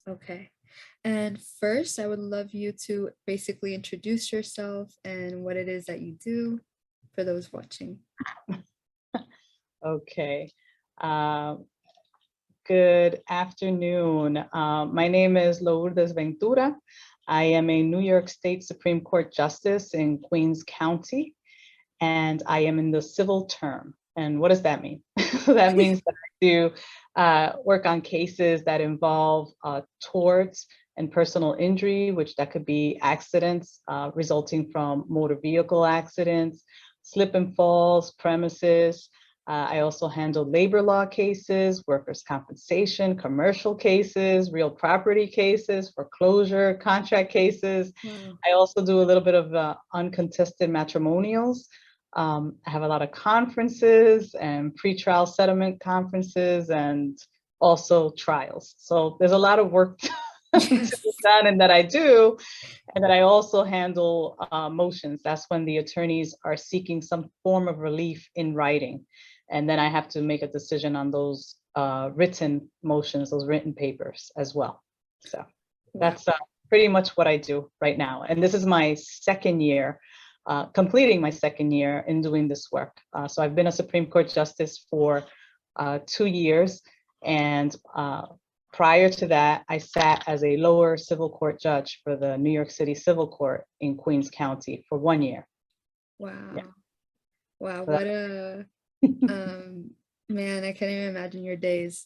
Okay. And first, I would love you to basically introduce yourself and what it is that you do for those watching. Okay. Uh, Good afternoon. My name is Lourdes Ventura. I am a New York State Supreme Court Justice in Queens County, and I am in the civil term. And what does that mean? That means that I do work on cases that involve torts and personal injury, which that could be accidents resulting from motor vehicle accidents, slip and falls, premises. I also handle labor law cases, workers' compensation, commercial cases, real property cases, foreclosure, contract cases. Wow. I also do a little bit of uncontested matrimonials. I have a lot of conferences and pretrial settlement conferences and also trials. So there's a lot of work to be done and that I do. And then I also handle motions. That's when the attorneys are seeking some form of relief in writing. And then I have to make a decision on those written motions, those written papers as well. So that's pretty much what I do right now. And this is my second year, completing my second year in doing this work. So I've been a Supreme Court Justice for 2 years. And prior to that, I sat as a lower civil court judge for the New York City Civil Court in Queens County for 1 year. Wow. Yeah. Wow. So What a, man, I can't even imagine your days.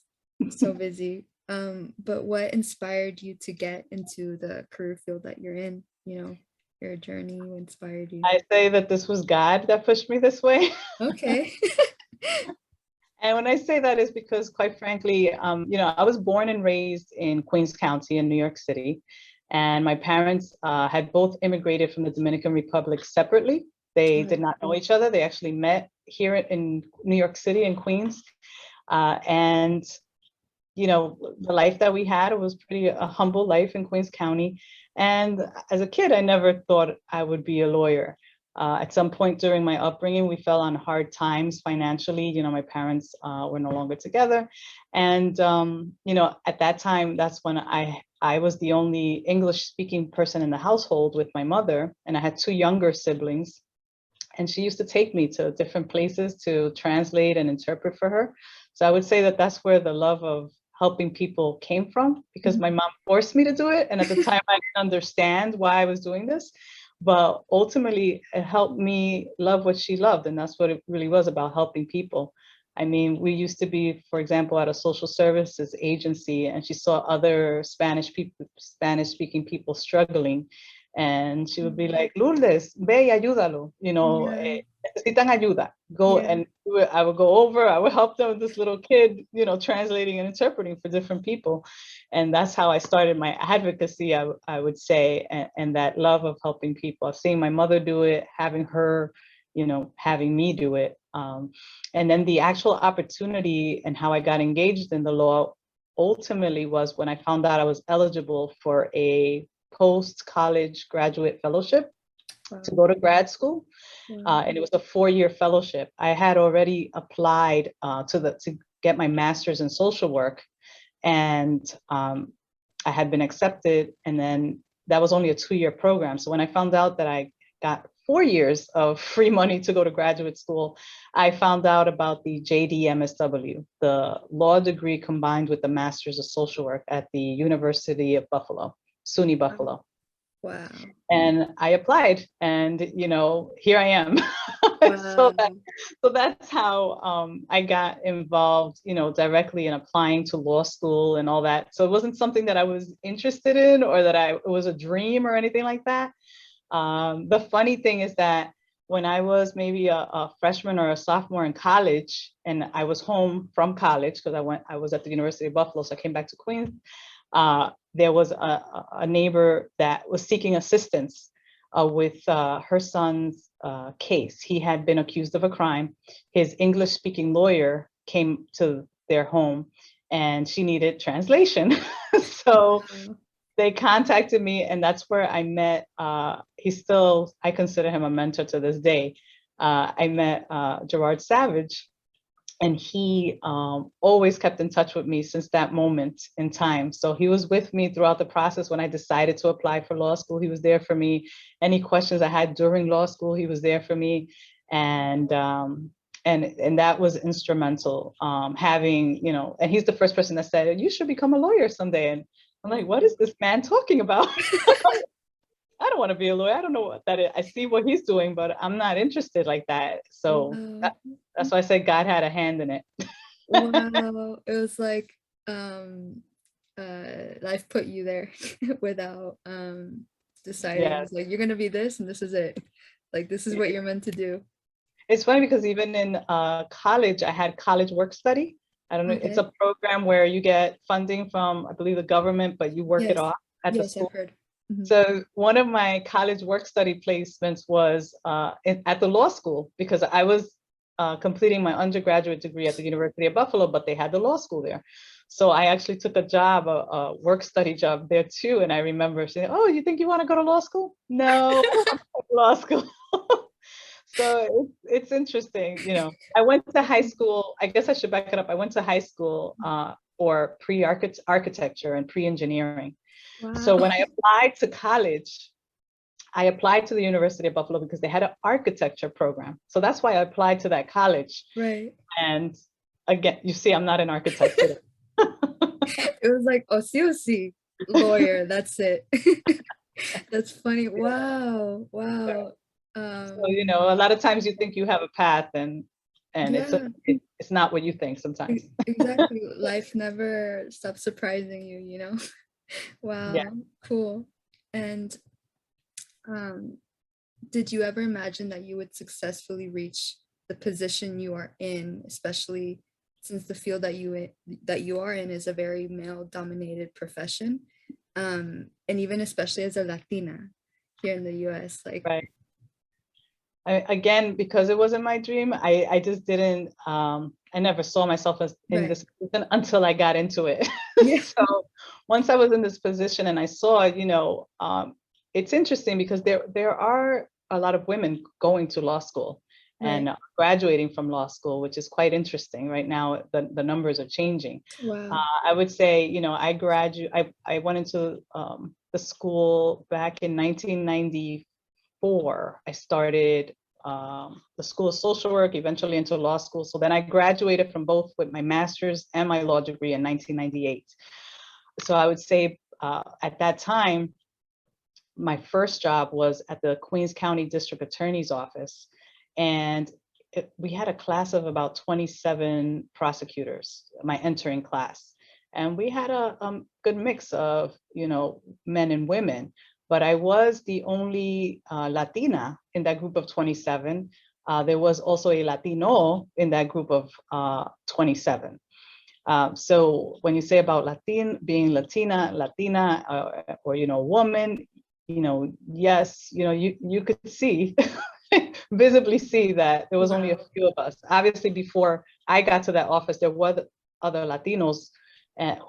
So busy. But what inspired you to get into the career field that you're in? You know, your journey, what inspired you? I say that this was God that pushed me this way. Okay. And when I say that is because, quite frankly, I was born and raised in Queens County in New York City, and my parents had both immigrated from the Dominican Republic separately. They did not know each other. They actually met here in New York City in Queens, and the life that we had was pretty a humble life in Queens County. And as a kid, I never thought I would be a lawyer. At some point during my upbringing, we fell on hard times financially. My parents were no longer together. And, at that time, that's when I was the only English speaking person in the household with my mother. And I had 2 younger siblings. And she used to take me to different places to translate and interpret for her. So I would say that that's where the love of helping people came from, because my mom forced me to do it. And at the time, I didn't understand why I was doing this. But ultimately, it helped me love what she loved. And that's what it really was about, helping people. I mean, we used to be, for example, at a social services agency, and she saw other Spanish speaking people struggling. And she would be like, Lourdes, ve y ayúdalo, necesitan ayuda. Go. Yeah. And I would go over, I would help them with this little kid, translating and interpreting for different people. And that's how I started my advocacy, I would say, and that love of helping people. I've seen my mother do it, having her, having me do it. And then the actual opportunity and how I got engaged in the law ultimately was when I found out I was eligible for a post-college graduate fellowship to go to grad school. And it was a 4-year fellowship. I had already applied to get my master's in social work, and I had been accepted. And then that was only a 2-year program. So when I found out that I got 4 years of free money to go to graduate school, I found out about the JD-MSW, the law degree combined with the master's of social work at the University of Buffalo. SUNY Buffalo. Wow. And I applied, and here I am. Wow. So that's how I got involved, directly in applying to law school and all that. So it wasn't something that I was interested in, or that it was a dream or anything like that. The funny thing is that when I was maybe a freshman or a sophomore in college, and I was home from college because I was at the University of Buffalo, so I came back to Queens. There was a neighbor that was seeking assistance with her son's case. He had been accused of a crime. His English-speaking lawyer came to their home, and she needed translation. So they contacted me, and that's where I met. I consider him a mentor to this day. I met Gerard Savage, And he always kept in touch with me since that moment in time. So he was with me throughout the process. When I decided to apply for law school, he was there for me. Any questions I had during law school, he was there for me. And that was instrumental, having, you know, and he's the first person that said, you should become a lawyer someday. And I'm like, what is this man talking about? I don't want to be a lawyer. I don't know what that is. I see what he's doing, but I'm not interested like that. So Wow. that's why I said God had a hand in it. Wow. It was like life put you there without deciding. It Yeah. was like you're gonna be this and this is it. Like this is what you're meant to do. It's funny because even in college, I had college work study. I don't know, it's Okay. a program where you get funding from, I believe, the government, but you work it Yes. off at the Yes, I've school. heard. Mhm. So one of my college work study placements was at the law school, because I was completing my undergraduate degree at the University of Buffalo, but they had the law school there. So I actually took a job, a work study job there too. And I remember saying, oh, you think you want to go to law school? No, law school. So it's interesting, you know. I went to high school. I guess I should back it up. I went to high school for pre-architecture and pre-engineering. So Wow. when I applied to college, I applied to the University of Buffalo because they had an architecture program. So that's why I applied to that college. Right. And again, you see, I'm not an architect today. It was like, oh, see, lawyer, that's it. That's funny. Wow. Wow. So, you know, a lot of times you think you have a path, and Yeah, it's not what you think sometimes. exactly. Life never stops surprising you, you know? Yeah. Wow, cool. And um, did you ever imagine that you would successfully reach the position you are in, especially since the field that you are in is a very male-dominated profession, and even especially as a Latina here in the U.S. Like, Right. Again, because it wasn't my dream, I just didn't, I never saw myself as in right? this position until I got into it. Yeah, So once I was in this position and I saw, you know, it's interesting because there are a lot of women going to law school right. and graduating from law school, which is quite interesting. Right now, the numbers are changing. Wow. I would say, you know, I went into the school back in 1994. I started the School of Social Work, eventually into law school. So then I graduated from both with my master's and my law degree in 1998. So I would say at that time, my first job was at the Queens County District Attorney's Office. And we had a class of about 27 prosecutors, my entering class. And we had a good mix of, you know, men and women, but I was the only Latina in that group of 27. There was also a Latino in that group of 27. So when you say about being Latina, or, you know, woman, you know, yes, you know, you could see, visibly see that there was only a Wow. few of us. Obviously, before I got to that office, there were other Latinos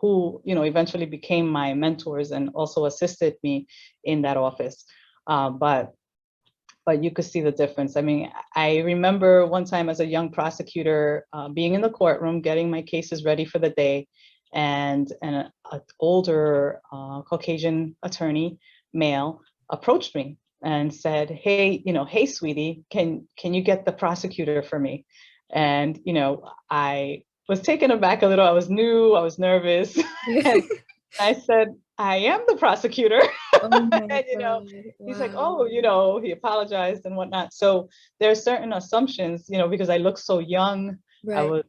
who, you know, eventually became my mentors and also assisted me in that office. But you could see the difference. I mean, I remember one time as a young prosecutor being in the courtroom, getting my cases ready for the day, and an older Caucasian attorney, male, approached me and said, "Hey, you know, hey, sweetie, can you get the prosecutor for me?" And you know, I was taken aback a little. I was new, I was nervous, and I said, "I am the prosecutor." Oh my And you know, God. he's like, Wow. oh, you know, he apologized and whatnot. So there's certain assumptions, you know, because I look so young. Right. I was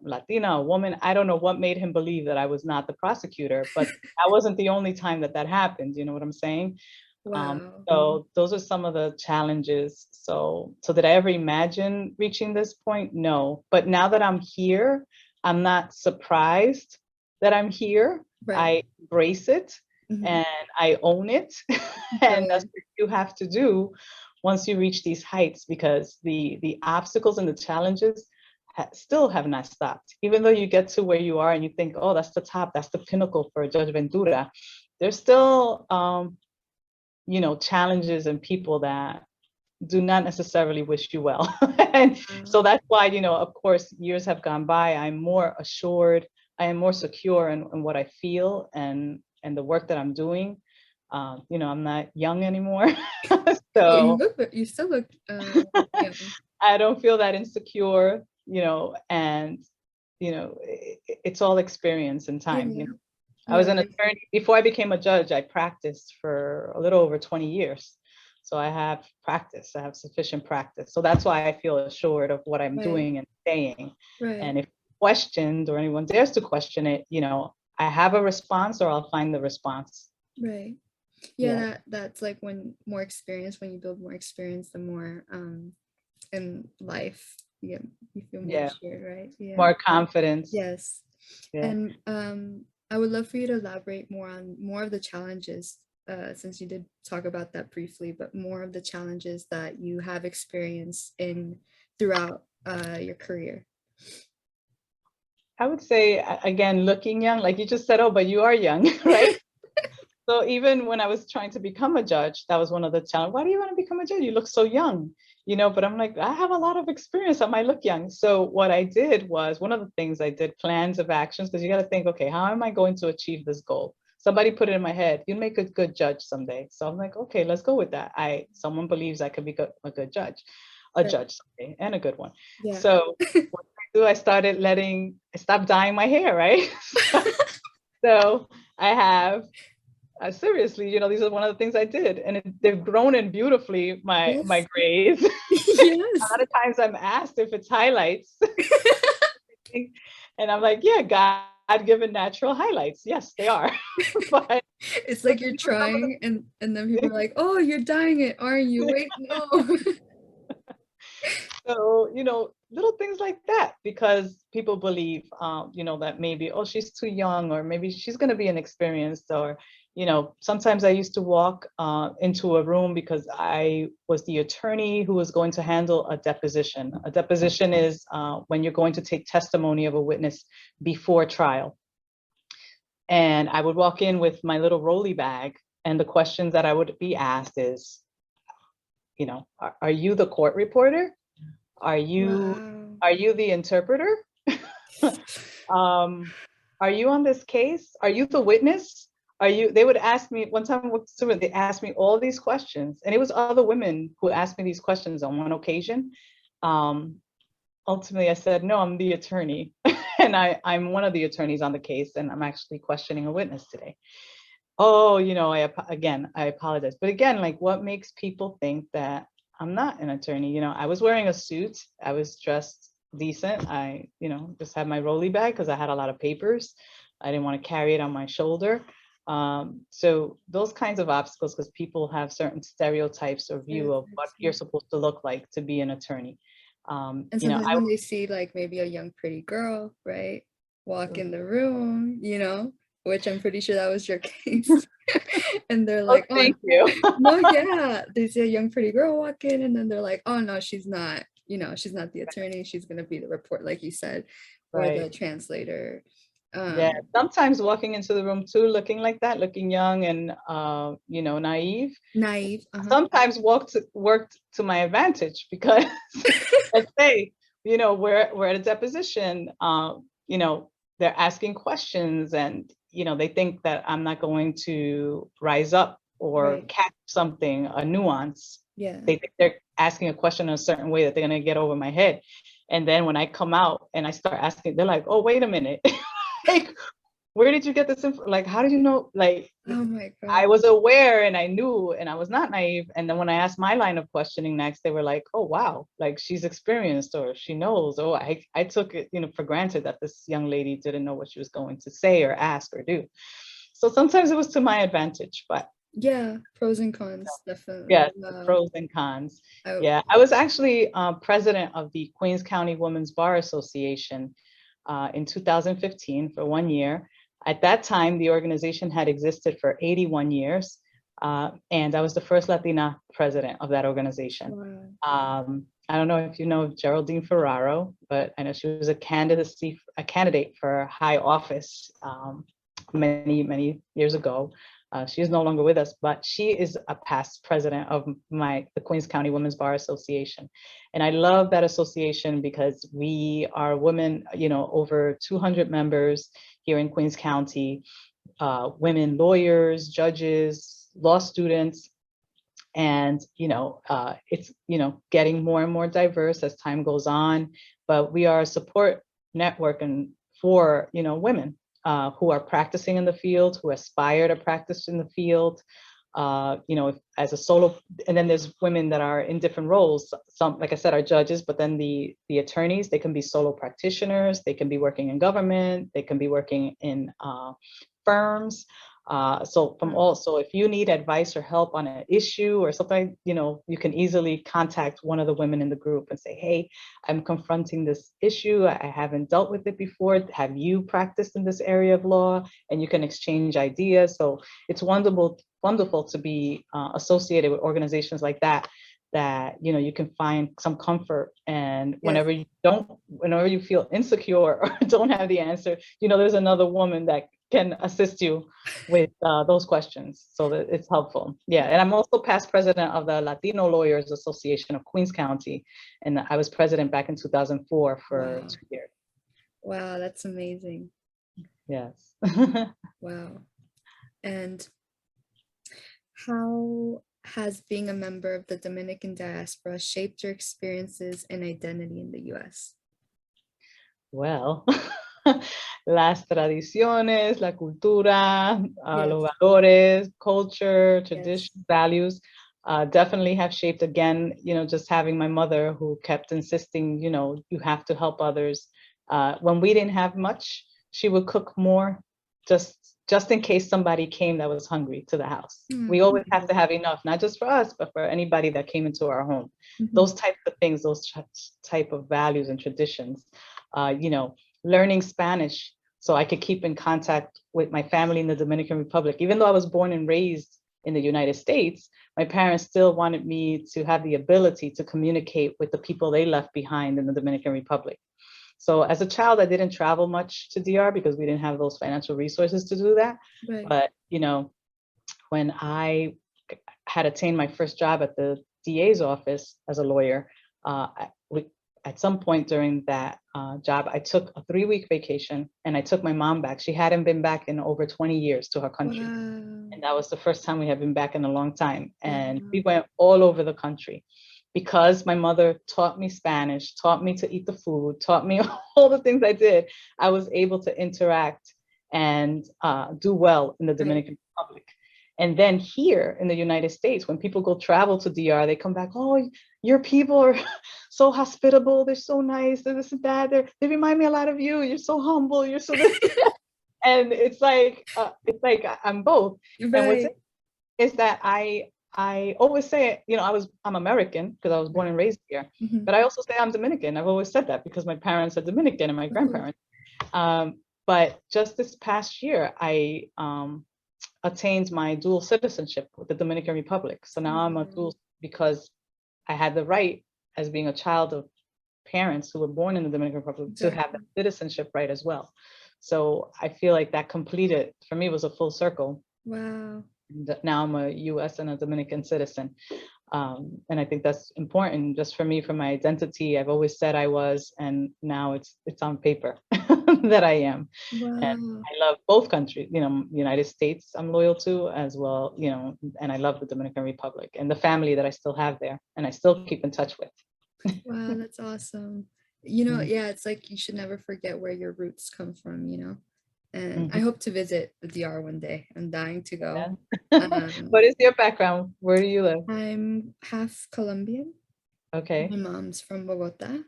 Latina, a woman. I don't know what made him believe that I was not the prosecutor, but that wasn't the only time that that happened. You know what I'm saying? Wow. So those are some of the challenges. So did I ever imagine reaching this point? No. But now that I'm here, I'm not surprised that I'm here. Right. I embrace it Mhm. and I own it. And that's Good. what you have to do once you reach these heights, because the obstacles and the challenges still have not stopped. Even though you get to where you are and you think, oh, that's the top, that's the pinnacle for Judge Ventura, there's still you know, challenges and people that do not necessarily wish you well. And so that's why, you know, of course, years have gone by. I'm more assured, I am more secure in what I feel and the work that I'm doing. You know, I'm not young anymore. So you still look young. I don't feel that insecure, you know, and you know, it's all experience and time, you know. I was an attorney before I became a judge. I practiced for a little over 20 years. So I have practice, I have sufficient practice. So that's why I feel assured of what I'm doing and saying. And if questioned or anyone dares to question it, you know, I have a response or I'll find the response. Right. Yeah, that's like when you build more experience, the more in life you feel more assured, right? Yeah. More confidence. Yes. Yeah. And I would love for you to elaborate more on more of the challenges, since you did talk about that briefly, but more of the challenges that you have experienced throughout your career. I would say, again, looking young, like you just said, oh, but you are young, right? So even when I was trying to become a judge, that was one of the challenges. Why do you want to become a judge? You look so young, you know, but I'm like, I have a lot of experience. I might look young. So what I did was, one of the things I did, plans of actions, because you got to think, okay, how am I going to achieve this goal? Somebody put it in my head, you'll make a good judge someday. So I'm like, okay, let's go with that. Someone believes I could be a good judge, judge someday, and a good one. Yeah. So what I do, I stopped dyeing my hair, right? So I have, seriously, you know, these are one of the things I did, and they've grown in beautifully, my grays. Yes. A lot of times I'm asked if it's highlights. And I'm like, yeah, God-given natural highlights. Yes, they are. But it's like you're trying, and then people are like, oh, you're dyeing it, aren't you? Wait, no. So, you know, little things like that, because people believe, you know, that maybe, oh, she's too young, or maybe she's going to be inexperienced, or, you know, sometimes I used to walk into a room because I was the attorney who was going to handle a deposition. A deposition is when you're going to take testimony of a witness before trial. And I would walk in with my little rolly bag, and the questions that I would be asked is, you know, are you the court reporter? Are you the interpreter? Are you on this case? Are you the witness? They would ask me, one time they asked me all these questions, and it was other women who asked me these questions on one occasion. Ultimately, I said, no, I'm the attorney. And I'm one of the attorneys on the case, and I'm actually questioning a witness today. Oh, you know, I apologize. But again, like, what makes people think that I'm not an attorney? You know, I was wearing a suit. I was dressed decent. I, you know, just had my rolly bag because I had a lot of papers. I didn't want to carry it on my shoulder. So those kinds of obstacles, because people have certain stereotypes or view of what you're supposed to look like to be an attorney. And sometimes when they see like maybe a young pretty girl, right, walk in the room, you know, which I'm pretty sure that was your case. And they're like, oh, thank you. No, yeah. They see a young pretty girl walk in, and then they're like, oh no, she's not, you know, she's not the attorney. She's gonna be the report, like you said, or the translator. Yeah, sometimes walking into the room too, looking like that, looking young and you know, naive. Sometimes worked to my advantage, because let's say, you know, we're at a deposition, you know, they're asking questions, and you know, they think that I'm not going to rise up or catch something, a nuance. Yeah. They think they're asking a question in a certain way that they're gonna get over my head. And then when I come out and I start asking, they're like, oh, wait a minute. Like, where did you get this info? Like, how did you know? Like, oh my God. I was aware and I knew, and I was not naive. And then when I asked my line of questioning next, they were like, oh, wow, like she's experienced, or she knows. Oh, I took it, you know, for granted that this young lady didn't know what she was going to say or ask or do. So sometimes it was to my advantage, but yeah, pros and cons, definitely. Yeah, pros and cons. Yeah, I was actually president of the Queens County Women's Bar Association in 2015 for 1 year. At that time, the organization had existed for 81 years, and I was the first Latina president of that organization. Wow. I don't know if you know Geraldine Ferraro, but I know she was a candidate for high office many years ago. She is no longer with us, but she is a past president of the Queens County Women's Bar Association. And I love that association because we are women, over 200 members here in Queens County, women lawyers, judges, law students. And, it's, getting more and more diverse as time goes on, but we are a support network and for, women who are practicing in the field, who aspire to practice in the field, as a solo, and then there's women that are in different roles. Some, like I said, are judges, but then the attorneys, they can be solo practitioners, they can be working in government, they can be working in firms. So if you need advice or help on an issue or something, you can easily contact one of the women in the group and say, hey, I'm confronting this issue. I haven't dealt with it before. Have you practiced in this area of law? And you can exchange ideas. So it's wonderful to be associated with organizations like that you can find some comfort. And whenever you feel insecure or don't have the answer, there's another woman that can assist you with those questions, so that it's helpful. Yeah, and I'm also past president of the Latino Lawyers Association of Queens County, and I was president back in 2004 for 2 years. Wow, that's amazing. Yes. Wow. And how has being a member of the Dominican diaspora shaped your experiences and identity in the US? Well, las tradiciones, la cultura, los valores, culture, tradition, values definitely have shaped, again, just having my mother who kept insisting, you have to help others. When we didn't have much, she would cook more just in case somebody came that was hungry to the house. We always have to have enough, not just for us, but for anybody that came into our home. Those types of things, those type of values and traditions. Learning Spanish so I could keep in contact with my family in the Dominican Republic. Even though I was born and raised in the United States, my parents still wanted me to have the ability to communicate with the people they left behind in the Dominican Republic. So as a child, I didn't travel much to DR because we didn't have those financial resources to do that. Right. But, when I had attained my first job at the DA's office as a lawyer, at some point during that job, I took a 3-week vacation and I took my mom back. She hadn't been back in over 20 years to her country. Wow. And that was the first time we had been back in a long time. And we went all over the country because my mother taught me Spanish, taught me to eat the food, taught me all the things I did. I was able to interact and do well in the Dominican Republic. And then here in the United States, when people go travel to DR, they come back, oh, your people are so hospitable. They're so nice. They're this and that. They remind me a lot of you. You're so humble. You're so this. And it's like I'm both. Right. And what's is that I always say, I'm American because I was born and raised here, but I also say I'm Dominican. I've always said that because my parents are Dominican and my grandparents. But just this past year, I attained my dual citizenship with the Dominican Republic. So now I'm a dual because I had the right, as being a child of parents who were born in the Dominican Republic, to have the citizenship right as well. So I feel like that completed, for me, was a full circle. Wow. Now I'm a US and a Dominican citizen. And I think that's important just for me, for my identity. I've always said I was, and now it's on paper that I am. Wow. And I love both countries, United States I'm loyal to as well, and I love the Dominican Republic and the family that I still have there and I still keep in touch with. Wow, that's awesome. It's like you should never forget where your roots come from, and I hope to visit the DR one day. I'm dying to go. Yeah. What is your background? Where do you live? I'm half Colombian. Okay. My mom's from Bogota.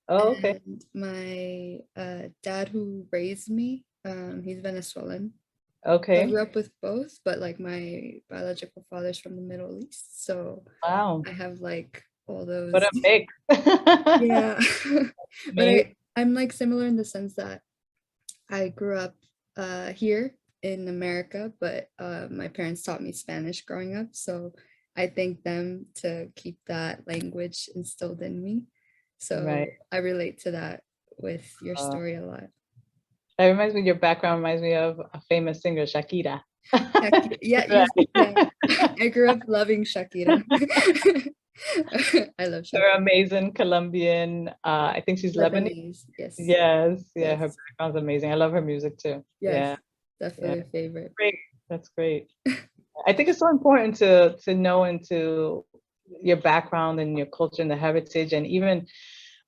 Oh, okay. And my dad who raised me, he's Venezuelan. Okay. So I grew up with both, but like my biological father's from the Middle East. So wow. I have like all those. What a mix. Yeah. But I'm like similar in the sense that I grew up here in America, but my parents taught me Spanish growing up. So I thank them to keep that language instilled in me. So I relate to that with your story a lot. That reminds me, your background reminds me of a famous singer, Shakira. Yeah, yeah. I grew up loving Shakira. I love Her Shakira. amazing Colombian, I think she's Lebanese. Lebanese, yes. Yes, yeah, her Yes. background's amazing. I love her music too. Yes. Yeah, yeah, Definitely a favorite. great. That's great. I think it's so important to know into your background and your culture and the heritage. And even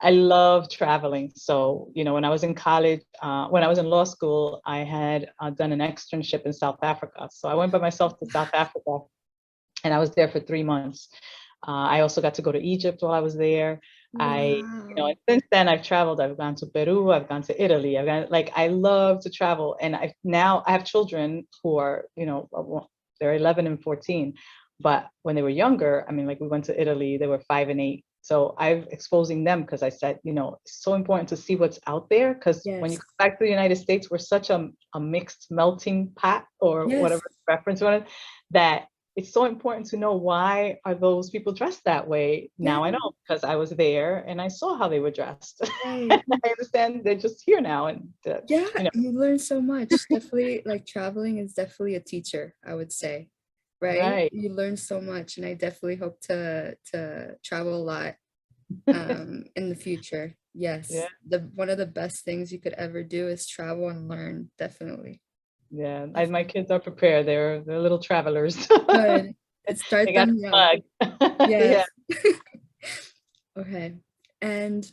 I love traveling. So, when I was in college, when I was in law school, I had done an externship in South Africa. So I went by myself to South Africa and I was there for 3 months. I also got to go to Egypt while I was there. Wow. And since then I've traveled. I've gone to Peru. I've gone to Italy. I love to travel. And I have children who are, they're 11 and 14. But when they were younger, I mean, like we went to Italy, they were 5 and 8. So I'm exposing them because I said, it's so important to see what's out there. Because when you Yes. come back to the United States, we're such a mixed melting pot or Yes. whatever reference you want, that it's so important to know why are those people dressed that way. Yeah. Now I know because I was there and I saw how they were dressed. Right. I understand they're just here now, and Yeah, you learn so much. Definitely, like traveling is definitely a teacher, I would say. Right? right, You learn so much, and I definitely hope to travel a lot in the future. Yes. yeah, The one of the best things you could ever do is travel and learn. Definitely. yeah. My Definitely. kids are prepared. They're little travelers. Good. They Start got them the young. bug. Yeah. Yes. Okay. And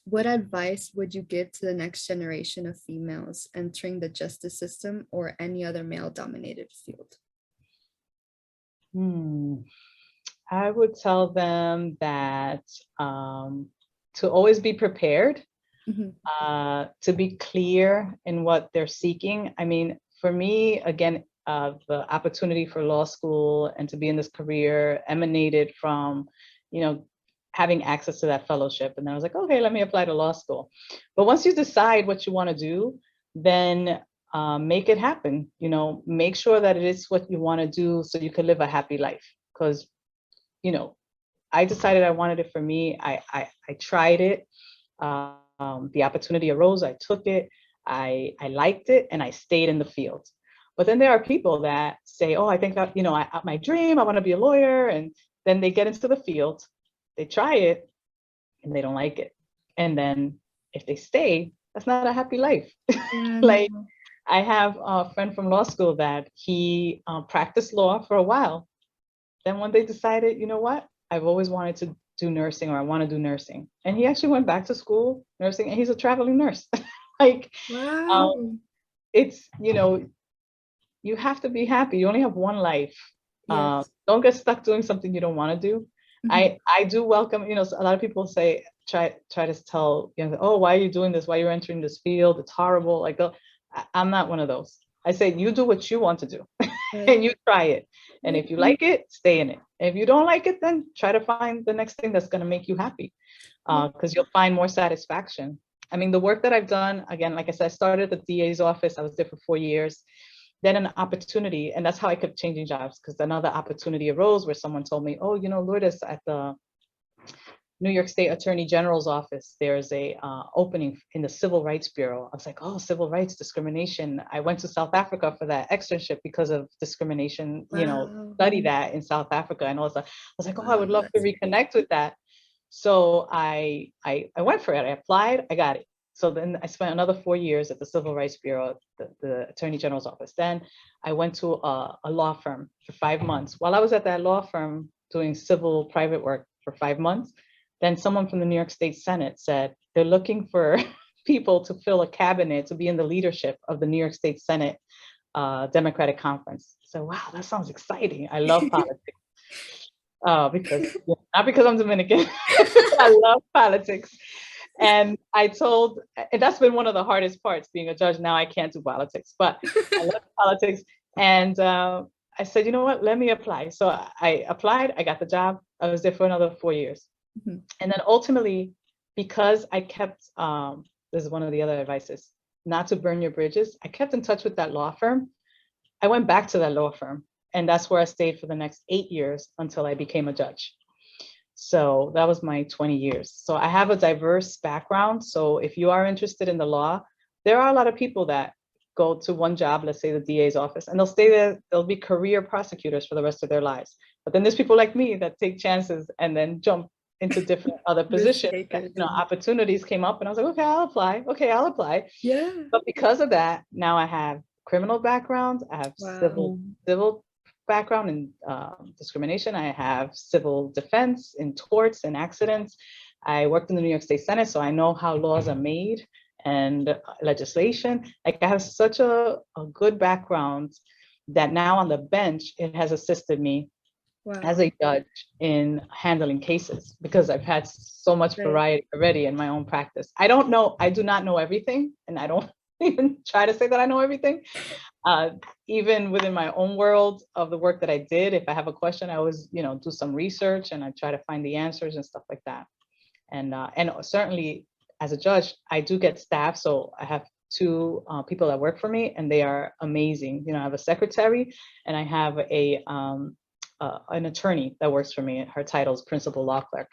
what advice would you give to the next generation of females entering the justice system or any other male-dominated field? Hmm. I would tell them that to always be prepared, Mhm. to be clear in what they're seeking. I mean, for me, again, the opportunity for law school and to be in this career emanated from, you know, having access to that fellowship. And then I was like, okay, let me apply to law school. But once you decide what you want to do, then make it happen. Make sure that it is what you want to do so you can live a happy life. Because, you know, I decided I wanted it for me. I tried it. The opportunity arose. I took it. I liked it, and I stayed in the field. But then there are people that say, "Oh, I think my dream. I want to be a lawyer," and then they get into the field, they try it, and they don't like it. And then if they stay, that's not a happy life. Yeah, Like no. I have a friend from law school that he practiced law for a while. Then one day decided, you know what? I've always wanted to do nursing, or I want to do nursing. And he actually went back to school nursing, and he's a traveling nurse. like um, Wow. it's, you have to be happy. You only have one life. Yes. Don't get stuck doing something you don't want to do. Mhm. I do welcome, a lot of people say, try to tell, oh, why are you doing this? Why are you entering this field? It's horrible. Like, I'm not one of those. I say, you do what you want to do Right. and you try it. And Right. if you like it, stay in it. And if you don't like it, then try to find the next thing that's going to make you happy, Yeah. because you'll find more satisfaction. I mean, the work that I've done, again, like I said, I started at the DA's office. I was there for 4 years. Then an opportunity, and that's how I kept changing jobs, because another opportunity arose where someone told me, oh, Lourdes, at the New York State Attorney General's office, there's a opening in the Civil Rights Bureau. I was like, oh, civil rights discrimination. I went to South Africa for that externship because of discrimination, Wow. study that in South Africa. And also, I was like, oh, I would Wow. love to That's reconnect with that. So I went for it. I applied, I got it. So then I spent another 4 years at the Civil Rights Bureau, the Attorney General's office. Then I went to a law firm for 5 months. While I was at that law firm doing civil private work for 5 months, then someone from the New York State Senate said they're looking for people to fill a cabinet, to be in the leadership of the New York State Senate Democratic Conference. So, wow, that sounds exciting. I love politics. Not because I'm Dominican, I love politics. And and that's been one of the hardest parts, being a judge. Now I can't do politics, but I love politics. And I said, you know what, let me apply. So I applied, I got the job. I was there for another 4 years. Mhm. And then ultimately, because I kept, this is one of the other advices, not to burn your bridges. I kept in touch with that law firm. I went back to that law firm, and that's where I stayed for the next 8 years until I became a judge. So that was my 20 years. So I have a diverse background. So if you are interested in the law, there are a lot of people that go to one job, let's say the DA's office, and they'll stay there, they'll be career prosecutors for the rest of their lives. But then there's people like me that take chances and then jump into different other positions. Opportunities came up and I was like, okay, I'll apply. Okay, I'll apply. Yeah. But because of that, now I have criminal background, I have civil background in discrimination, I have civil defense in torts and accidents. I worked in the New York State Senate, so I know how laws are made and legislation. Like I have such a good background that now on the bench, it has assisted me as a judge in handling cases because I've had so much variety already in my own practice. I do not know everything, and I don't even try to say that I know everything. Even within my own world of the work that I did, if I have a question, I always, do some research and I try to find the answers and stuff like that. And certainly as a judge, I do get staff. So I have two people that work for me and they are amazing. I have a secretary and I have an attorney that works for me. Her title is principal law clerk,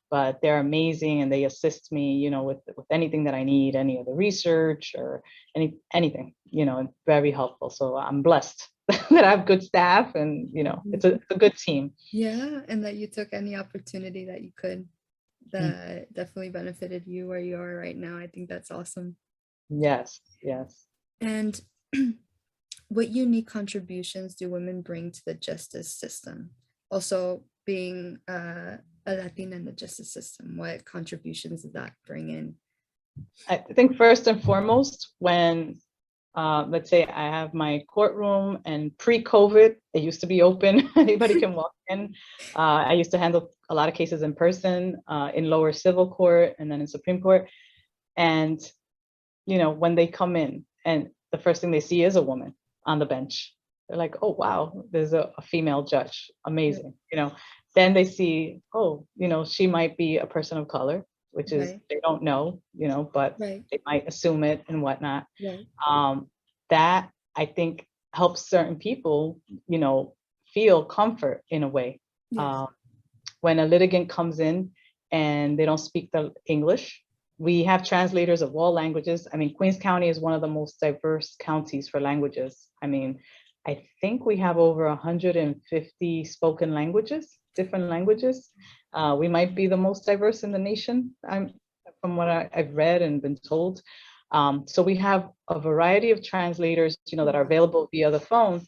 but they're amazing and they assist me, with anything that I need, any of the research or anything, very helpful. So I'm blessed that I have good staff and, it's a good team. Yeah, and that you took any opportunity that you could that definitely benefited you where you are right now. I think that's awesome. Yes. And what unique contributions do women bring to the justice system? Also, being a Latina in the justice system, what contributions does that bring in? I think first and foremost, when let's say I have my courtroom and pre-COVID, it used to be open, anybody can walk in. I used to handle a lot of cases in person, in lower civil court and then in Supreme Court. And, when they come in and the first thing they see is a woman on the bench, they're like, oh, wow, there's a female judge, amazing. Then they see, oh, she might be a person of color, which is, they don't know, but they might assume it and whatnot. That I think helps certain people, feel comfort in a way. When a litigant comes in and they don't speak the English, we have translators of all languages. I mean, Queens County is one of the most diverse counties for languages. I mean, I think we have over 150 spoken languages, different languages. We might be the most diverse in the nation, from what I've read and been told. So we have a variety of translators, that are available via the phone.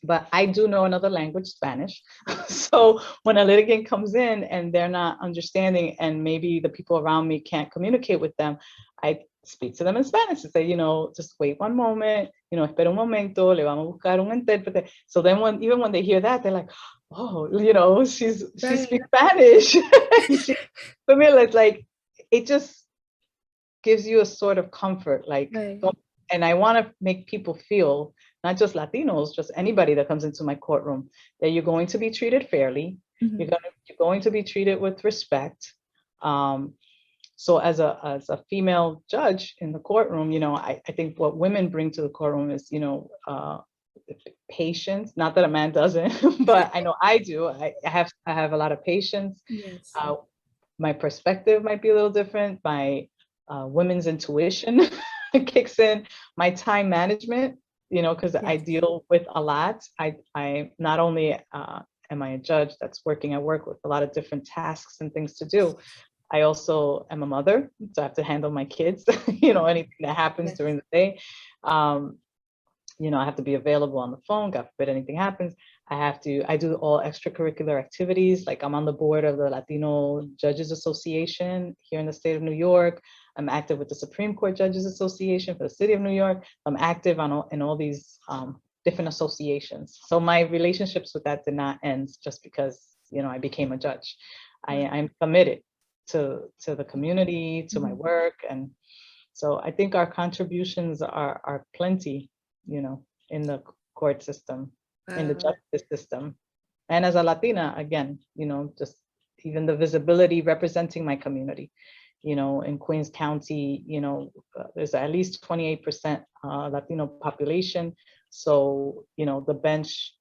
But I do know another language, Spanish. So when a litigant comes in and they're not understanding and maybe the people around me can't communicate with them, I speak to them in Spanish and say, just wait one moment, espera un momento, le vamos a buscar un intérprete. So then even when they hear that, they're like, oh, she speaks Spanish. Familiar, it's like, it just gives you a sort of comfort, like, and I want to make people feel, not just Latinos, just anybody that comes into my courtroom, that you're going to be treated fairly. You're going to be treated with respect. So as a female judge in the courtroom, I think what women bring to the courtroom is, patience. Not that a man doesn't, but I know I do. I have a lot of patience. Yes. My perspective might be a little different. My women's intuition kicks in. My time management, because I deal with a lot. I not only am I a judge that's working at work with a lot of different tasks and things to do, I also am a mother, so I have to handle my kids, anything that happens during the day. I have to be available on the phone, God forbid anything happens. I do all extracurricular activities. Like I'm on the board of the Latino Judges Association here in the state of New York. I'm active with the Supreme Court Judges Association for the city of New York. I'm active in all these different associations. So my relationships with that did not end just because, I became a judge. I'm committed to the community, to my work. And so I think our contributions are plenty, in the court system, in the justice system. And as a Latina, again, just even the visibility representing my community, in Queens County, there's at least 28% Latino population. So, the bench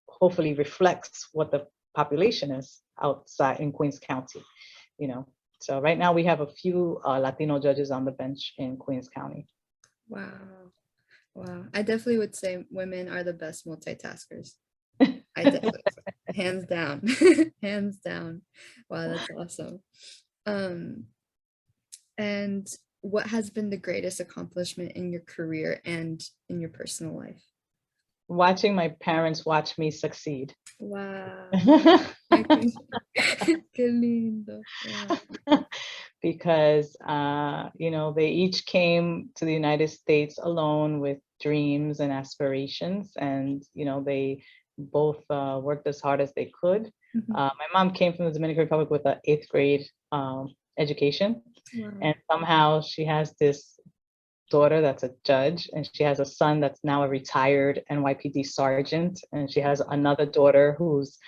hopefully reflects what the population is outside in Queens County, So right now we have a few Latino judges on the bench in Queens County. Wow. Wow. I definitely would say women are the best multitaskers. I definitely, hands down, hands down. Wow, that's awesome. Um, and what has been the greatest accomplishment in your career and in your personal life? Watching my parents watch me succeed. Wow. Qué lindo. Wow. Because you know, they each came to the United States alone with dreams and aspirations, and you know, they both worked as hard as they could. Mhm. My mom came from the Dominican Republic with an 8th grade education, Wow. and somehow she has this daughter that's a judge, and she has a son that's now a retired NYPD sergeant, and she has another daughter who's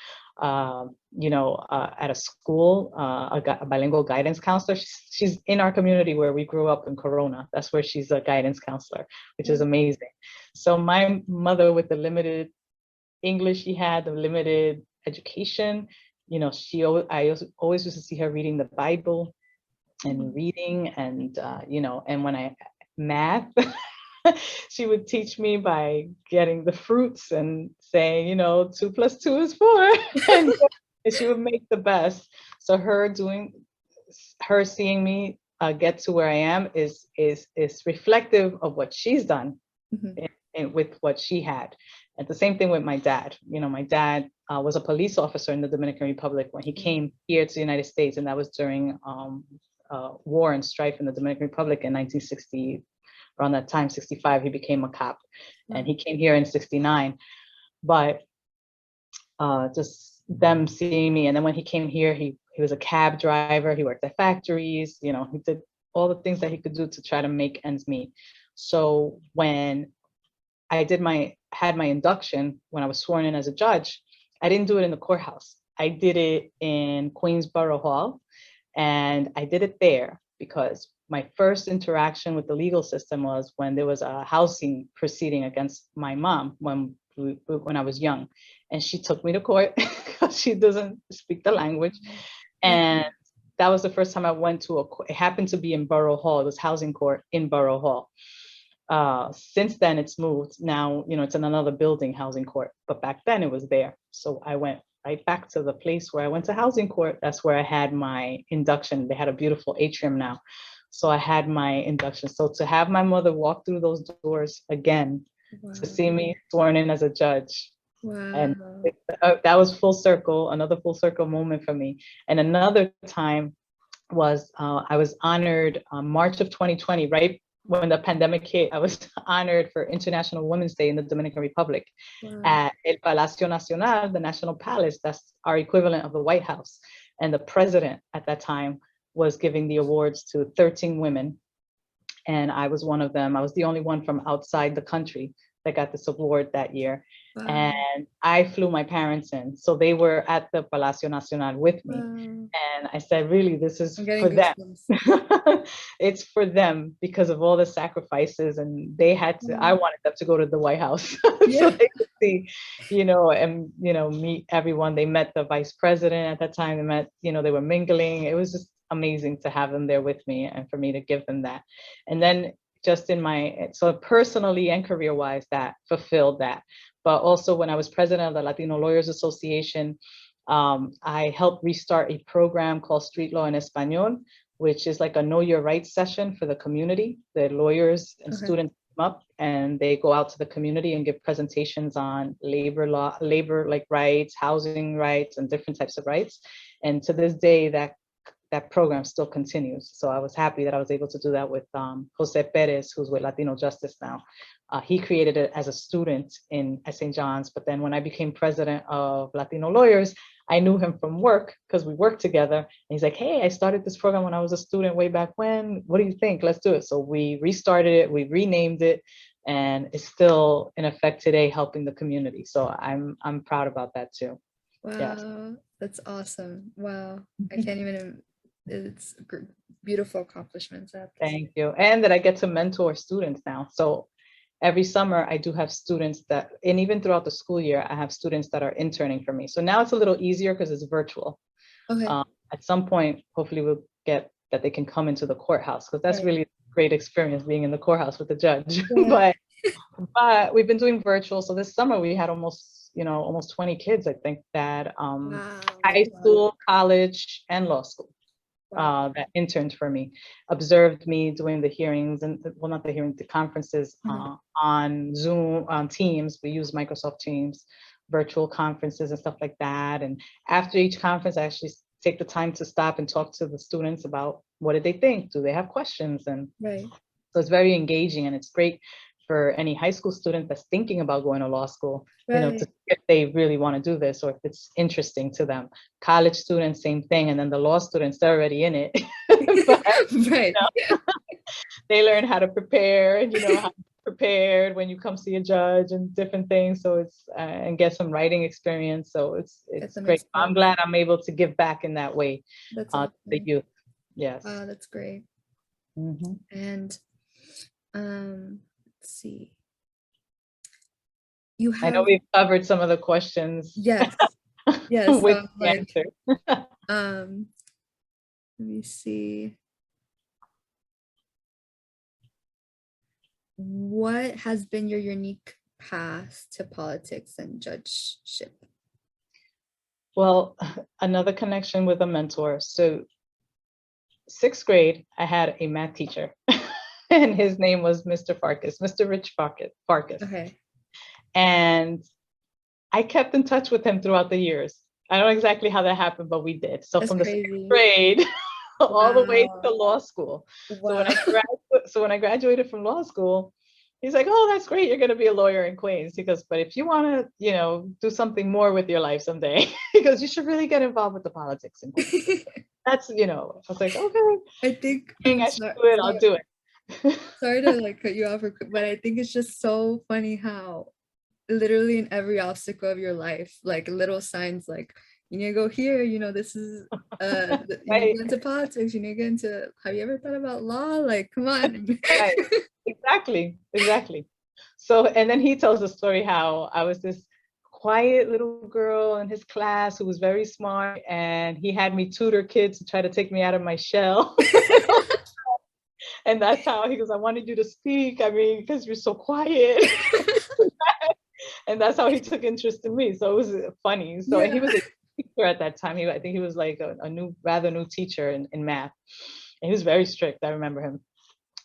you know, at a school, a bilingual guidance counselor. She's in our community where we grew up in Corona. That's where she's a guidance counselor, which is amazing. So my mother, with the limited English she had, the limited education, you know, I always used to see her reading the Bible and reading, and you know, and when I math, she would teach me by getting the fruits and saying, you know, 2 plus 2 is 4, and she would make the best. So her seeing me get to where I am is reflective of what she's done Mhm. with what she had. And the same thing with my dad. You know, my dad was a police officer in the Dominican Republic when he came here to the United States, and that was during war and strife in the Dominican Republic in 1960. Around that time, 65, he became a cop, and he came here in 69. But just them seeing me, and then when he came here, he was a cab driver. He worked at factories. You know, he did all the things that he could do to try to make ends meet. So when I had my induction, when I was sworn in as a judge, I didn't do it in the courthouse. I did it in Queensborough Hall, and I did it there because my first interaction with the legal system was when there was a housing proceeding against my mom when I was young, and she took me to court because she doesn't speak the language, and that was the first time I went to it happened to be in Borough Hall. It was housing court in Borough Hall. Since then it's moved. Now, you know, it's in another building, housing court, but back then it was there. So I went right back to the place where I went to housing court. That's where I had my induction. They had a beautiful atrium now. So I had my induction. So to have my mother walk through those doors again, to see me sworn in as a judge, and that was full circle, another full circle moment for me. And another time was I was honored March of 2020, right when the pandemic hit. I was honored for International Women's Day in the Dominican Republic at El Palacio Nacional, the National Palace. That's our equivalent of the White House. And the president at that time was giving the awards to 13 women. And I was one of them. I was the only one from outside the country that got this award that year. And I flew my parents in. So they were at the Palacio Nacional with me. And I said, really, this is for them. It's for them because of all the sacrifices, and they had to, I wanted them to go to the White House so they could see, you know, and, you know, meet everyone. They met the vice president at that time. They met, you know, they were mingling. It was just amazing to have them there with me and for me to give them that. And then just in my, so personally and career-wise, that fulfilled that. But also when I was president of the Latino Lawyers Association, I helped restart a program called Street Law en Español, which is like a know your rights session for the community. The lawyers and students come up and they go out to the community and give presentations on labor law, labor like rights, housing rights, and different types of rights. And to this day, that program still continues. So I was happy that I was able to do that with Jose Perez, who's with Latino Justice now. He created it as a student at St. John's, but then when I became president of Latino Lawyers, I knew him from work because we worked together. And he's like, hey, I started this program when I was a student way back when. What do you think? Let's do it. So we restarted it, we renamed it, and it's still in effect today, helping the community. So I'm proud about that too. Wow, yes. That's awesome. Wow, I can't even, it's beautiful accomplishments. Thank you. And that I get to mentor students now. So every summer I do have students that, and even throughout the school year, I have students that are interning for me. So now it's a little easier because it's virtual. At some point, hopefully we'll get that they can come into the courthouse, because that's really great experience being in the courthouse with the judge. Yeah. But we've been doing virtual. So this summer we had almost 20 kids, I think, that Wow. high school, college, and law school Wow. that interned for me, observed me doing the hearings and well, not the hearings, the conferences on Zoom, on Teams. We use Microsoft Teams, virtual conferences and stuff like that. And after each conference, I actually take the time to stop and talk to the students about what did they think? Do they have questions? And Right. so it's very engaging, and it's great for any high school student that's thinking about going to law school, you know, to Right. see if they really want to do this or if it's interesting to them. College students, same thing. And then the law students, they're already in it. But, Right. they learn how to prepare and, how to be prepared when you come see a judge and different things. So it's, and get some writing experience. So it's great. I'm glad I'm able to give back in that way to the youth. Yes. Wow, that's great. Mm-hmm. And let's see. I know we've covered some of the questions. Yes. Yes. With the answer. Let me see. What has been your unique path to politics and judgeship? Well, another connection with a mentor. So 6th grade, I had a math teacher and his name was Mr. Farkas, Mr. Rich Farkas. Okay. And I kept in touch with him throughout the years. I don't know exactly how that happened, but we did. So from the 6th grade all the way to law school. Wow. So when I graduated from law school, he's like, "Oh, that's great. You're going to be a lawyer in Queens." He goes, "But if you want to, do something more with your life someday," he goes, "you should really get involved with the politics in Queens." That's, I was like, okay. I think I should do it. I'll do it. Sorry to cut you off, but I think it's just so funny how literally in every obstacle of your life, like little signs like, you need to go here, this is you need to get into politics, you need to get into, have you ever thought about law? Like, come on. Right. Exactly. So, and then he tells the story how I was this quiet little girl in his class who was very smart, and he had me tutor kids to try to take me out of my shell. And that's how he goes, "I wanted you to speak, because you're so quiet." And that's how he took interest in me. So it was funny. So he was a teacher at that time. I think he was like a rather new teacher in math. And he was very strict. I remember him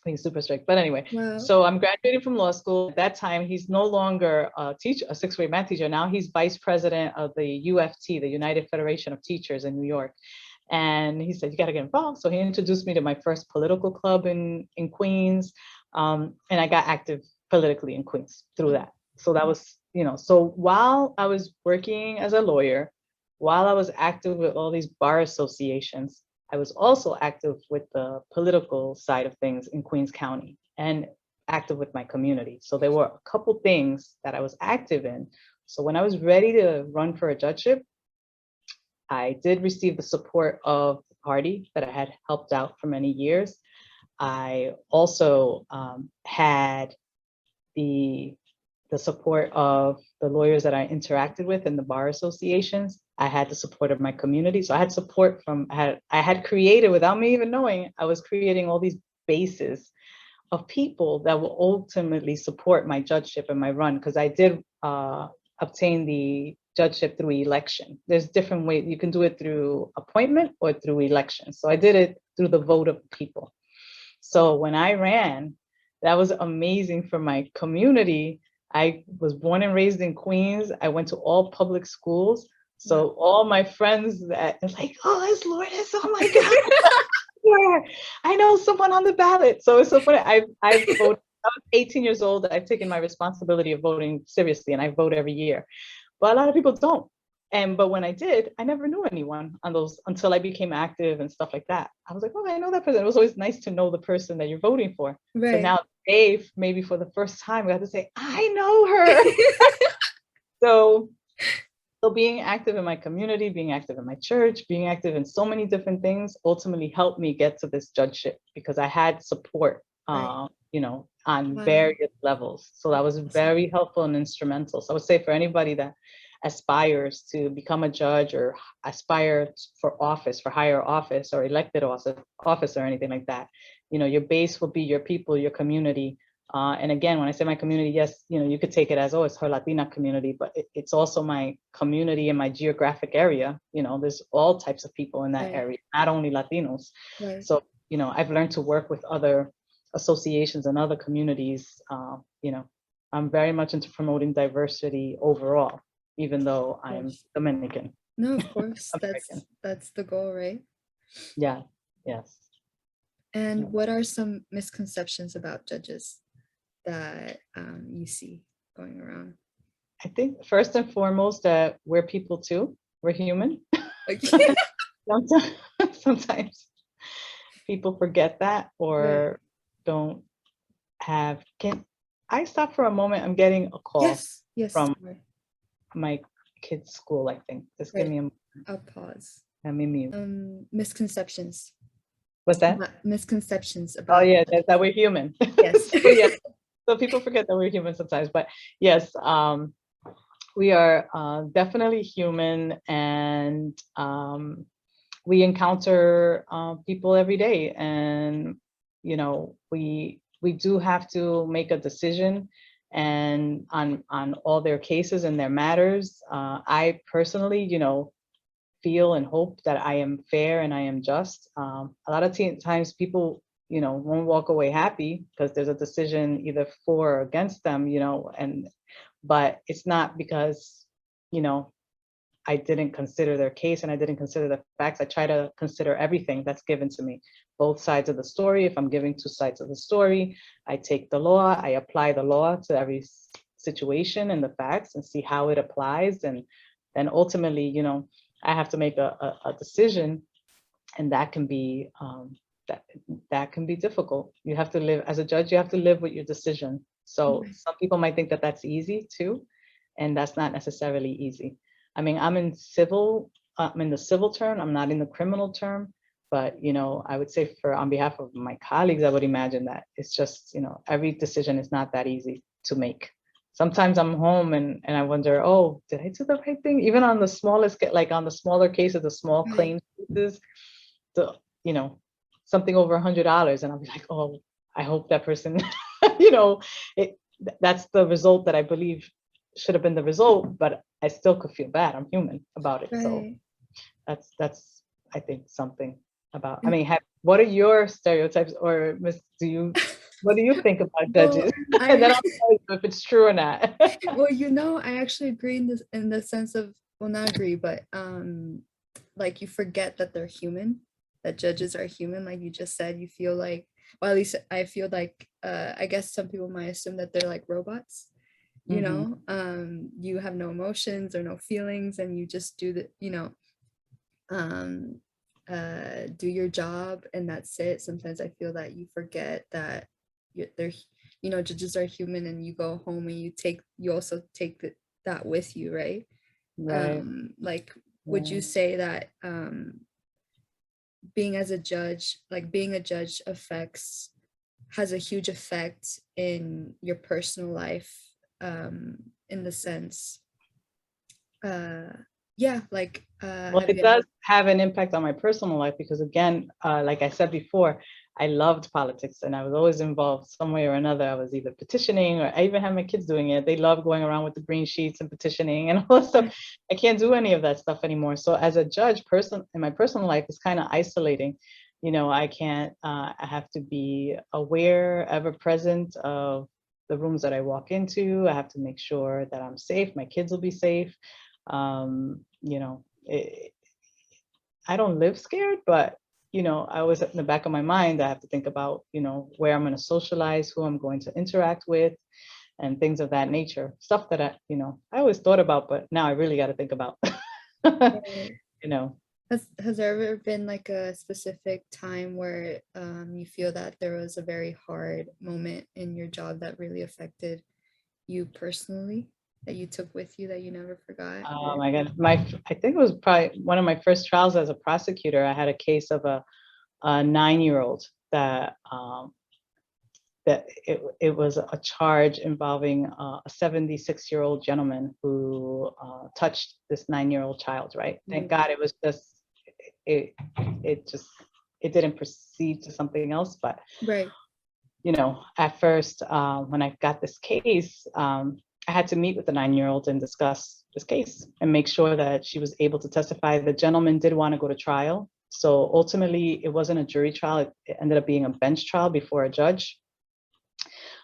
being super strict. But anyway, So I'm graduating from law school. At that time, he's no longer a 6th grade math teacher. Now he's vice president of the UFT, the United Federation of Teachers in New York. And he said, "You got to get involved." So he introduced me to my first political club in Queens. And I got active politically in Queens through that. So that was, so while I was working as a lawyer, while I was active with all these bar associations, I was also active with the political side of things in Queens County and active with my community. So there were a couple things that I was active in. So when I was ready to run for a judgeship, I did receive the support of the party that I had helped out for many years. I also had the support of the lawyers that I interacted with in the bar associations. I had the support of my community. So I had support I had created, without me even knowing, I was creating all these bases of people that will ultimately support my judgeship and my run, because I did obtain the judgeship through election. There's different ways. You can do it through appointment or through election. So I did it through the vote of people. So when I ran, that was amazing for my community. I was born and raised in Queens. I went to all public schools. So all my friends that like, "Oh, it's Lourdes. Oh my God. I know someone on the ballot." So it's so funny. I voted. I was 18 years old. I've taken my responsibility of voting seriously, and I vote every year. But a lot of people don't. But when I did, I never knew anyone on those until I became active and stuff like that. I was like, "Oh, I know that person." It was always nice to know the person that you're voting for. Right. But now, maybe for the first time, we have to say, "I know her." So being active in my community, being active in my church, being active in so many different things ultimately helped me get to this judgeship, because I had support, on various levels. So that was very helpful and instrumental. So I would say for anybody that aspires to become a judge or aspire for office, for higher office or elected office or anything like that. You know, your base will be your people, your community. And again, when I say my community, yes, you know, you could take it as, oh, it's her Latina community, but it's also my community in my geographic area. You know, there's all types of people in that area, not only Latinos. Right. So, you know, I've learned to work with other associations and other communities. You know, I'm very much into promoting diversity overall, even though I'm Dominican. No, of course, that's the goal, right? Yeah, yes. And what are some misconceptions about judges that you see going around? I think first and foremost that we're people too. We're human. Okay. Sometimes people forget that or don't have. Can I stop for a moment? I'm getting a call from my kid's school, I think. Just give me a moment. I'll pause. Let me mute. Misconceptions. What's that? Misconceptions about. Oh yeah, that we're human. Yes. Yeah. So people forget that we're human sometimes, but yes, we are definitely human, and we encounter people every day, and you know, we do have to make a decision, and on all their cases and their matters. I personally, you know, feel and hope that I am fair and I am just. A lot of times people, you know, won't walk away happy because there's a decision either for or against them, you know, but it's not because, you know, I didn't consider their case and I didn't consider the facts. I try to consider everything that's given to me, both sides of the story. If I'm giving two sides of the story, I take the law, I apply the law to every situation and the facts and see how it applies. And then ultimately, you know, I have to make a decision, and that can be that can be difficult. You have to live as a judge. You have to live with your decision. So some people might think that that's easy too, and that's not necessarily easy. I mean, I'm in the civil term. I'm not in the criminal term, but you know, I would say on behalf of my colleagues, I would imagine that it's just, you know, every decision is not that easy to make. Sometimes I'm home and I wonder, oh, did I do the right thing? Even on the smallest, like on the smaller cases, the small claims cases, you know, something over $100, and I'll be like, oh, I hope that person, you know, that's the result that I believe should have been the result, but I still could feel bad. I'm human about it. So that's I think something about. I mean, what are your stereotypes, or what do you think about judges? And then I'll tell you if it's true or not. Well, you know, I actually agree in the sense of, well, not agree, but like you forget that they're human, that judges are human. Like you just said, you feel like, well, at least I feel like, I guess some people might assume that they're like robots, you know, you have no emotions or no feelings, and you just do the, you know, do your job, and that's it. Sometimes I feel that you forget that they're, you know, judges are human, and you go home and you also take that with you, right? Like, would you say that being a judge has a huge effect in your personal life, in the sense, well, it does have an impact on my personal life because, again, like I said before, I loved politics and I was always involved some way or another. I was either petitioning, or I even have my kids doing it. They love going around with the green sheets and petitioning and all that stuff. I can't do any of that stuff anymore. So as a judge, in my personal life, it's kind of isolating. You know, I can't, I have to be aware, ever present of the rooms that I walk into. I have to make sure that I'm safe. My kids will be safe. You know, I don't live scared, but you know, I always in the back of my mind, I have to think about, you know, where I'm going to socialize, who I'm going to interact with, and things of that nature. Stuff that I always thought about, but now I really got to think about. You know. Has there ever been like a specific time where you feel that there was a very hard moment in your job that really affected you personally, that you took with you, that you never forgot? Oh my God. I think it was probably one of my first trials as a prosecutor. I had a case of a 9-year-old that that it was a charge involving a 76-year-old gentleman who touched this 9-year-old child, right? Thank God it was just, it just, it didn't proceed to something else. But, Right. you know, at first, when I got this case, I had to meet with the 9-year-old and discuss this case and make sure that she was able to testify. The gentleman did want to go to trial. So ultimately, it wasn't a jury trial. It ended up being a bench trial before a judge.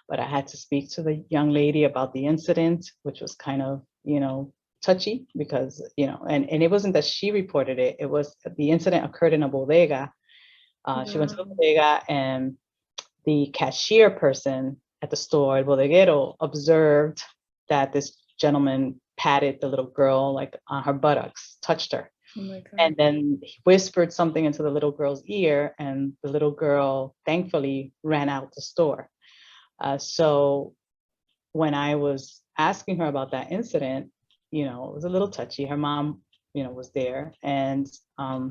But I had to speak to the young lady about the incident, which was kind of, you know, touchy because, you know, and it wasn't that she reported it. It was the incident occurred in a bodega. She went to the bodega, and the cashier person at the store, el bodeguero, observed that this gentleman patted the little girl like on her buttocks, touched her. Oh my God. And then he whispered something into the little girl's ear, and the little girl thankfully ran out the store. So when I was asking her about that incident, you know, it was a little touchy. Her mom, you know, was there, and I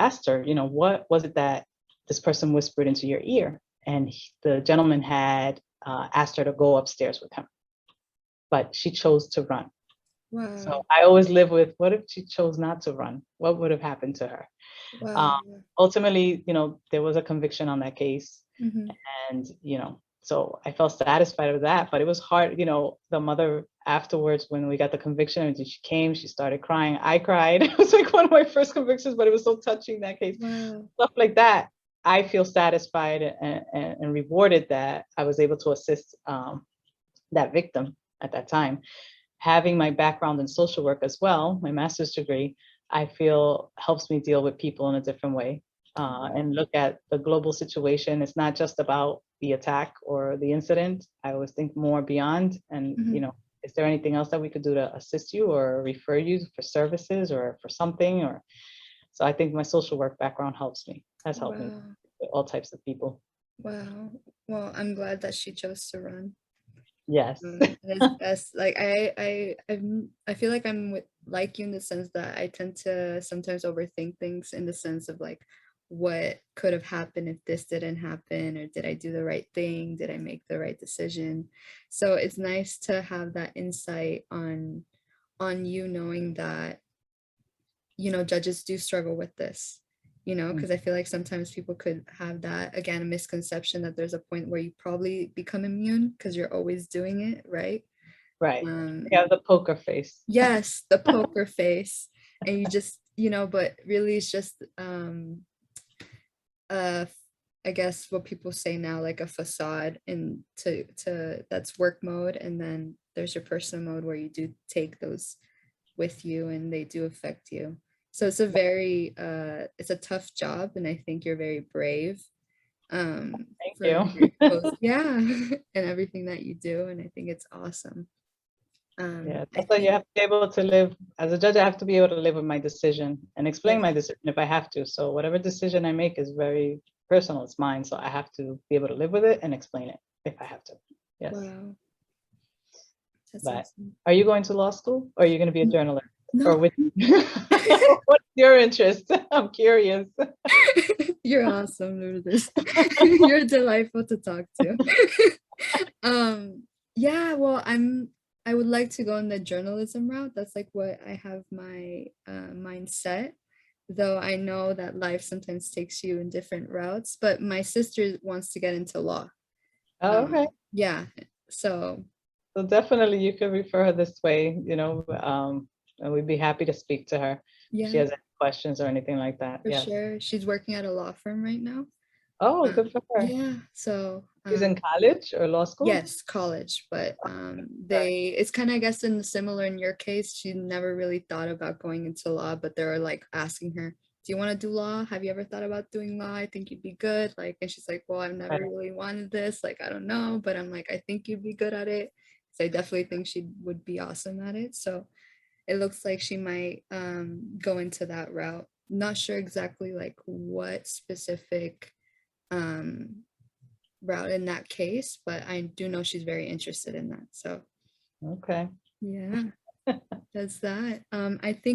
asked her, you know, what was it that this person whispered into your ear? And the gentleman had asked her to go upstairs with him, but she chose to run. Wow. So I always live with, what if she chose not to run? What would have happened to her? Wow. Ultimately, you know, there was a conviction on that case. Mm-hmm. And, you know, so I felt satisfied with that, but it was hard, you know, the mother afterwards, when we got the conviction and she came, she started crying. I cried. It was like one of my first convictions, but it was so touching, that case. Wow. Stuff like that. I feel satisfied and rewarded that I was able to assist that victim at that time. Having my background in social work as well, my master's degree, I feel helps me deal with people in a different way and look at the global situation. It's not just about the attack or the incident. I always think more beyond, and Mm-hmm. you know, is there anything else that we could do to assist you or refer you for services or for something? Or so I think my social work background has helped me Wow. with all types of people. Wow. Well, I'm glad that she chose to run. Yes. It's best. Like I feel like I'm like you in the sense that I tend to sometimes overthink things in the sense of like, what could have happened if this didn't happen, or did I do the right thing? Did I make the right decision? So it's nice to have that insight on you, knowing that, you know, judges do struggle with this, you know, because I feel like sometimes people could have that, again, a misconception that there's a point where you probably become immune because you're always doing it, right? Right. Yeah, the poker face. Yes, the poker face. And you just, you know, but really it's just I guess what people say now, like a facade, and to that's work mode, and then there's your personal mode where you do take those with you and they do affect you. So it's a very it's a tough job, and I think you're very brave Thank for you. yeah, and everything that you do, and I think it's awesome. Yeah, I that's why you think have to be able to live as a judge. I have to be able to live with my decision and explain yeah. my decision if I have to. So whatever decision I make is very personal. It's mine. So I have to be able to live with it and explain it if I have to. Yes. Wow, that's But awesome. are you going to law school, or are you going to be a journalist? Or No. with what's your interest? I'm curious. You're awesome, Lourdes. You're delightful to talk to. Yeah, well, I would like to go in the journalism route. That's like what I have my mindset, though I know that life sometimes takes you in different routes, but my sister wants to get into law. Oh, okay. Yeah, so So definitely you could refer her this way, you know, and we'd be happy to speak to her if she yeah, has any questions or anything like that. for Yes. sure. She's working at a law firm right now. Oh, good for her. Yeah, so She's in college or law school? yes, college, but Okay. it's kind of, I guess, in similar in your case, she never really thought about going into law, but they're like asking her, do you want to do law? Have you ever thought about doing law? I think you'd be good. Like, and she's like, well, I've never Okay. really wanted this. Like, I don't know, but I'm like, I think you'd be good at it. So I definitely think she would be awesome at it. So it looks like she might go into that route. Not sure exactly like what specific um route in that case, but I do know she's very interested in that. So Okay. yeah, that's that. I think